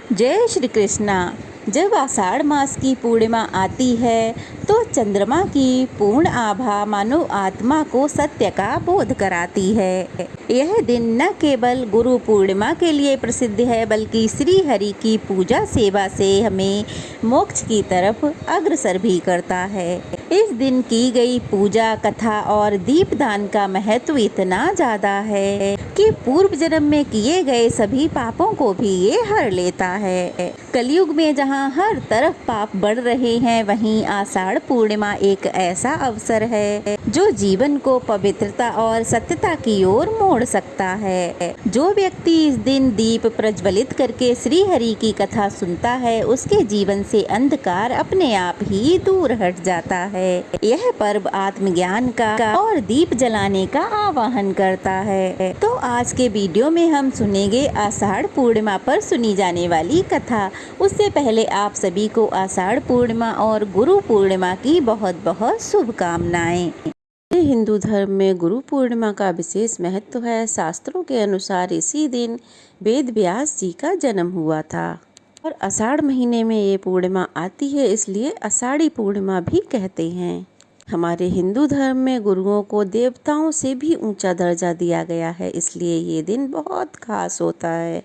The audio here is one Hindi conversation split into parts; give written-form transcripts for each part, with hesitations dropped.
जय श्री कृष्णा। जब आषाढ़ मास की पूर्णिमा आती है तो चंद्रमा की पूर्ण आभा मानव आत्मा को सत्य का बोध कराती है। यह दिन न केवल गुरु पूर्णिमा के लिए प्रसिद्ध है बल्कि श्री हरि की पूजा सेवा से हमें मोक्ष की तरफ अग्रसर भी करता है। इस दिन की गई पूजा कथा और दीपदान का महत्व इतना ज्यादा है कि पूर्व जन्म में किए गए सभी पापों को भी ये हर लेता है। कलयुग में जहाँ हर तरफ पाप बढ़ रहे हैं, वहीं आषाढ़ पूर्णिमा एक ऐसा अवसर है जो जीवन को पवित्रता और सत्यता की ओर मोड़ सकता है। जो व्यक्ति इस दिन दीप प्रज्वलित करके श्री हरि की कथा सुनता है, उसके जीवन से अंधकार अपने आप ही दूर हट जाता है। यह पर्व आत्मज्ञान का और दीप जलाने का आह्वान करता है। तो आज के वीडियो में हम सुनेंगे आषाढ़ पूर्णिमा पर सुनी जाने वाली कथा। उससे पहले आप सभी को आषाढ़ पूर्णिमा और गुरु पूर्णिमा की बहुत बहुत शुभकामनाएं। हिंदू धर्म में गुरु पूर्णिमा का विशेष महत्व है। शास्त्रों के अनुसार इसी दिन वेद व्यास जी का जन्म हुआ था और आषाढ़ महीने में ये पूर्णिमा आती है, इसलिए आषाढ़ी पूर्णिमा भी कहते हैं। हमारे हिंदू धर्म में गुरुओं को देवताओं से भी ऊंचा दर्जा दिया गया है, इसलिए ये दिन बहुत खास होता है।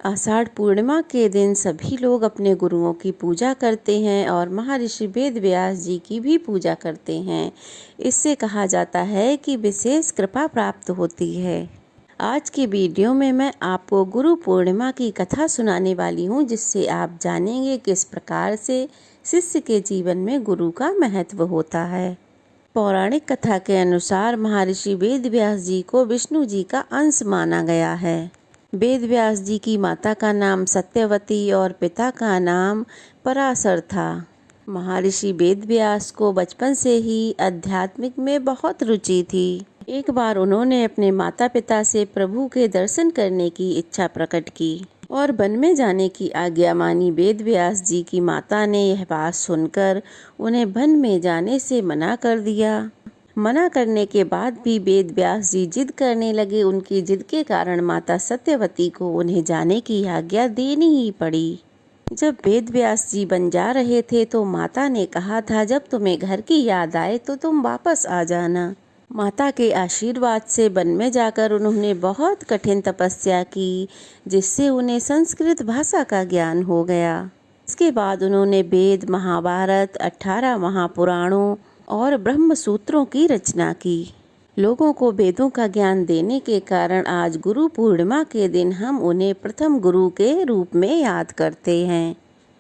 आषाढ़ पूर्णिमा के दिन सभी लोग अपने गुरुओं की पूजा करते हैं और महर्षि वेद व्यास जी की भी पूजा करते हैं। इससे कहा जाता है कि विशेष कृपा प्राप्त होती है। आज की वीडियो में मैं आपको गुरु पूर्णिमा की कथा सुनाने वाली हूँ, जिससे आप जानेंगे किस प्रकार से शिष्य के जीवन में गुरु का महत्व होता है। पौराणिक कथा के अनुसार महर्षि वेद व्यास जी को विष्णु जी का अंश माना गया है। वेद व्यास जी की माता का नाम सत्यवती और पिता का नाम पराशर था। महर्षि वेद व्यास को बचपन से ही आध्यात्मिक में बहुत रुचि थी। एक बार उन्होंने अपने माता पिता से प्रभु के दर्शन करने की इच्छा प्रकट की और वन में जाने की आज्ञा मानी। वेद व्यास जी की माता ने यह बात सुनकर उन्हें वन में जाने से मना कर दिया। मना करने के बाद भी वेद व्यास जी जिद करने लगे। उनकी जिद के कारण माता सत्यवती को उन्हें जाने की आज्ञा देनी ही पड़ी। जब वेद व्यास जी वन जा रहे थे तो माता ने कहा था, जब तुम्हें घर की याद आए तो तुम वापस आ जाना। माता के आशीर्वाद से वन में जाकर उन्होंने बहुत कठिन तपस्या की, जिससे उन्हें संस्कृत भाषा का ज्ञान हो गया। इसके बाद उन्होंने वेद, महाभारत, 18 महापुराणों और ब्रह्म सूत्रों की रचना की। लोगों को वेदों का ज्ञान देने के कारण आज गुरु पूर्णिमा के दिन हम उन्हें प्रथम गुरु के रूप में याद करते हैं।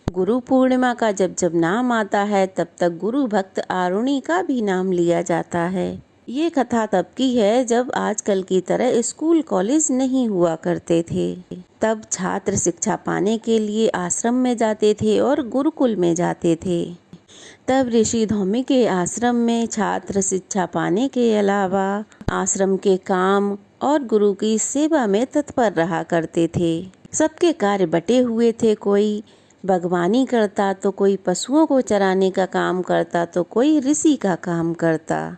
गुरु पूर्णिमा का जब जब नाम आता है तब तक गुरु भक्त आरुणि का भी नाम लिया जाता है। ये कथा तब की है जब आजकल की तरह स्कूल कॉलेज नहीं हुआ करते थे। तब छात्र शिक्षा पाने के लिए आश्रम में जाते थे और गुरुकुल में जाते थे। तब ऋषि धौम्य के आश्रम में छात्र शिक्षा पाने के अलावा आश्रम के काम और गुरु की सेवा में तत्पर रहा करते थे। सबके कार्य बटे हुए थे, कोई बागवानी करता तो कोई पशुओं को चराने का काम करता तो कोई ऋषि का काम करता।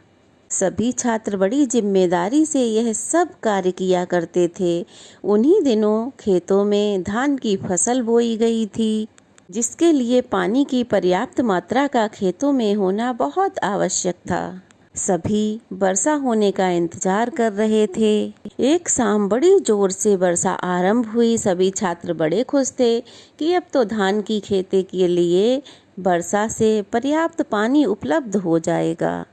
सभी छात्र बड़ी जिम्मेदारी से यह सब कार्य किया करते थे। उन्हीं दिनों खेतों में धान की फसल बोई गई थी, जिसके लिए पानी की पर्याप्त मात्रा का खेतों में होना बहुत आवश्यक था। सभी वर्षा होने का इंतजार कर रहे थे। एक शाम बड़ी जोर से वर्षा आरंभ हुई। सभी छात्र बड़े खुश थे कि अब तो धान की खेती के लिए वर्षा से पर्याप्त पानी उपलब्ध हो जाएगा।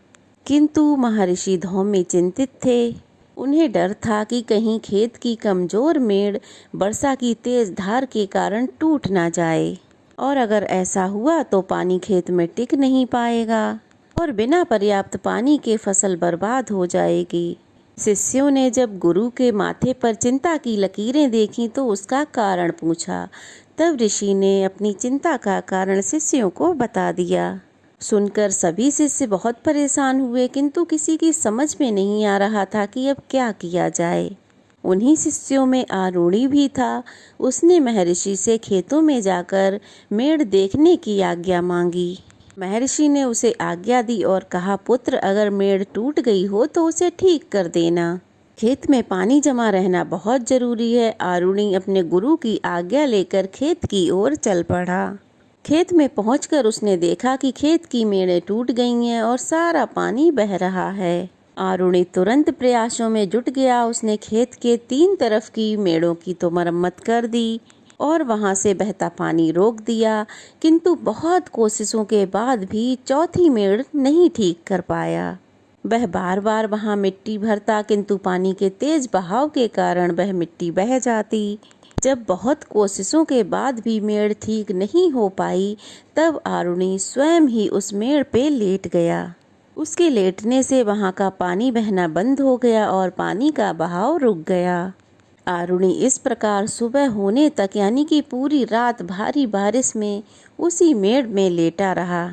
किंतु महर्षि धौम्य चिंतित थे। उन्हें डर था कि कहीं खेत की कमजोर मेड़ वर्षा की तेज धार के कारण टूट ना जाए, और अगर ऐसा हुआ तो पानी खेत में टिक नहीं पाएगा और बिना पर्याप्त पानी के फसल बर्बाद हो जाएगी। शिष्यों ने जब गुरु के माथे पर चिंता की लकीरें देखी तो उसका कारण पूछा। तब ऋषि ने अपनी चिंता का कारण शिष्यों को बता दिया। सुनकर सभी शिष्य बहुत परेशान हुए, किंतु किसी की समझ में नहीं आ रहा था कि अब क्या किया जाए। उन्हीं शिष्यों में आरुणि भी था। उसने महर्षि से खेतों में जाकर मेड़ देखने की आज्ञा मांगी। महर्षि ने उसे आज्ञा दी और कहा, पुत्र, अगर मेड़ टूट गई हो तो उसे ठीक कर देना। खेत में पानी जमा रहना बहुत जरूरी है। आरुणि अपने गुरु की आज्ञा लेकर खेत की ओर चल पड़ा। खेत में पहुंचकर उसने देखा कि खेत की मेड़ें टूट गई हैं और सारा पानी बह रहा है। आरुणि तुरंत प्रयासों में जुट गया। उसने खेत के 3 तरफ की मेड़ों की तो मरम्मत कर दी और वहां से बहता पानी रोक दिया, किंतु बहुत कोशिशों के बाद भी चौथी मेड़ नहीं ठीक कर पाया। वह बार बार वहां मिट्टी भरता, किंतु पानी के तेज बहाव के कारण वह मिट्टी बह जाती। जब बहुत कोशिशों के बाद भी मेड़ ठीक नहीं हो पाई, तब आरुणि स्वयं ही उस मेड़ पे लेट गया। उसके लेटने से वहां का पानी बहना बंद हो गया और पानी का बहाव रुक गया। आरुणि इस प्रकार सुबह होने तक यानी कि पूरी रात भारी बारिश में उसी मेड़ में लेटा रहा।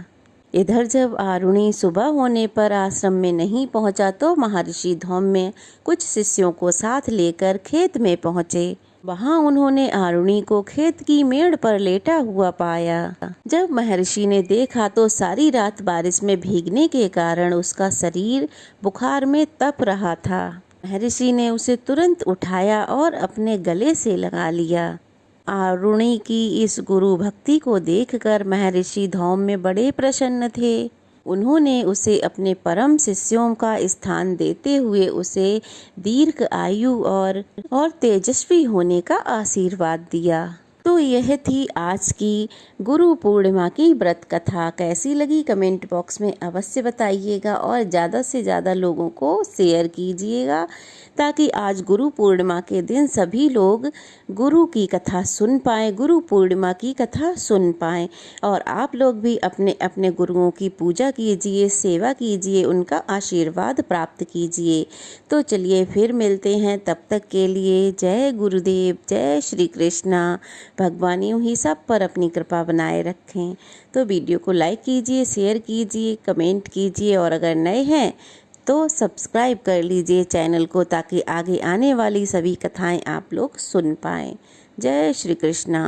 इधर जब आरुणि सुबह होने पर आश्रम में नहीं पहुंचा तो महर्षि धौम्य कुछ शिष्यों को साथ लेकर खेत में पहुंचे। वहां उन्होंने आरुणि को खेत की मेड़ पर लेटा हुआ पाया। जब महर्षि ने देखा तो सारी रात बारिश में भीगने के कारण उसका शरीर बुखार में तप रहा था। महर्षि ने उसे तुरंत उठाया और अपने गले से लगा लिया। आरुणि की इस गुरु भक्ति को देखकर महर्षि धौम्य बड़े प्रसन्न थे। उन्होंने उसे अपने परम शिष्यों का स्थान देते हुए उसे दीर्घ आयु और तेजस्वी होने का आशीर्वाद दिया। तो यह थी आज की गुरु पूर्णिमा की व्रत कथा। कैसी लगी कमेंट बॉक्स में अवश्य बताइएगा और ज़्यादा से ज़्यादा लोगों को शेयर कीजिएगा, ताकि आज गुरु पूर्णिमा के दिन सभी लोग गुरु की कथा सुन पाएँ, गुरु पूर्णिमा की कथा सुन पाएँ। और आप लोग भी अपने अपने गुरुओं की पूजा कीजिए, सेवा कीजिए, उनका आशीर्वाद प्राप्त कीजिए। तो चलिए फिर मिलते हैं, तब तक के लिए जय गुरुदेव, जय श्री कृष्णा। भगवान यूं ही सब पर अपनी कृपा बनाए रखें। तो वीडियो को लाइक कीजिए, शेयर कीजिए, कमेंट कीजिए और अगर नए हैं तो सब्सक्राइब कर लीजिए चैनल को, ताकि आगे आने वाली सभी कथाएं आप लोग सुन पाएं। जय श्री कृष्णा।